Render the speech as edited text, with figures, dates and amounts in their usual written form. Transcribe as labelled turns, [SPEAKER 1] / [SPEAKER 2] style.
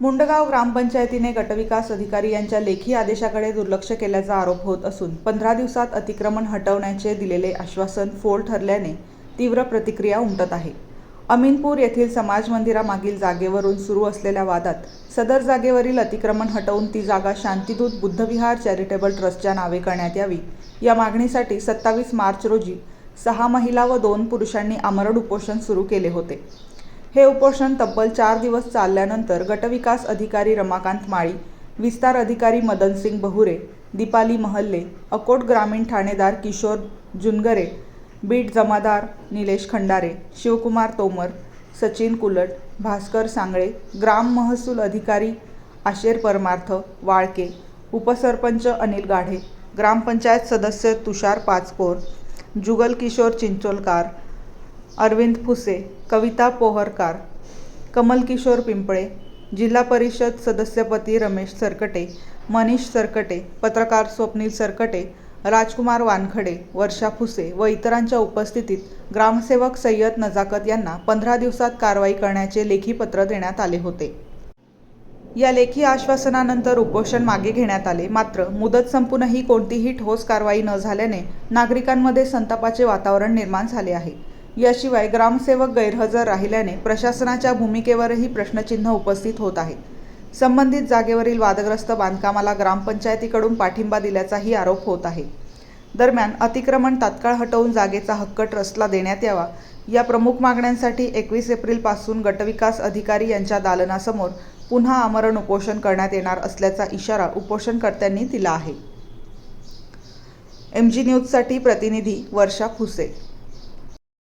[SPEAKER 1] मुंडगाव ग्रामपंचायतीने गटविकास अधिकारी यांच्या लेखी आदेशाकडे दुर्लक्ष केल्याचा आरोप होत असून 15 दिवसात अतिक्रमण हटवण्याचे दिलेले आश्वासन फोल ठरल्याने तीव्र प्रतिक्रिया उमटत आहे. अमीनपूर येथील समाज मंदिरामागील जागेवरून सुरू असलेल्या वादात सदर जागेवरील अतिक्रमण हटवून ती जागा शांतिदूत बुद्धविहार चॅरिटेबल ट्रस्टच्या नावे करण्यात यावी या मागणीसाठी 27 मार्च रोजी 6 महिला व 2 पुरुषांनी आमरण उपोषण सुरू केले होते. हे उपोषण तब्बल 4 दिवस चालल्यानंतर गटविकास अधिकारी रमाकांत माळी, विस्तार अधिकारी मदनसिंग बहुरे, दीपाली महल्ले, अकोट ग्रामीण ठाणेदार किशोर जुनगरे, बीट जमादार निलेश खंडारे, शिवकुमार तोमर, सचिन कुलट, भास्कर सांगळे, ग्राम महसूल अधिकारी आशेर परमार्थ वाळके, उपसरपंच अनिल गाढे, ग्रामपंचायत सदस्य तुषार पाचपोर, जुगल किशोर चिंचोलकार, अरविंद फुसे, कविता पोहरकार, कमल किशोर पिंपळे, जिल्हा परिषद सदस्यपदी रमेश सरकटे, मनीष सरकटे, पत्रकार स्वप्नील सरकटे, राजकुमार वानखडे, वर्षा फुसे व इतरांच्या उपस्थितीत ग्रामसेवक सय्यद नजाकत यांना 15 दिवसात कारवाई करण्याचे लेखी पत्र देण्यात आले होते. या लेखी आश्वासनानंतर उपोषण मागे घेण्यात आले. मात्र मुदत संपूनही कोणतीही ठोस कारवाई न झाल्याने नागरिकांमध्ये संतापाचे वातावरण निर्माण झाले आहे. याशिवाय ग्रामसेवक गैरहजर राहिल्याने प्रशासनाच्या भूमिकेवरही प्रश्नचिन्ह उपस्थित होत आहे. संबंधित जागेवरील वादग्रस्त बांधकामाला ग्रामपंचायतीकडून पाठिंबा दिल्याचाही आरोप होत आहे. दरम्यान अतिक्रमण तात्काळ हटवून जागेचा हक्क ट्रस्टला देण्यात यावा या प्रमुख मागण्यांसाठी 21 एप्रिलपासून गटविकास अधिकारी यांच्या दालनासमोर पुन्हा आमरण उपोषण करण्यात येणार असल्याचा इशारा उपोषणकर्त्यांनी दिला आहे. MG न्यूजसाठी प्रतिनिधी वर्षा फुसे.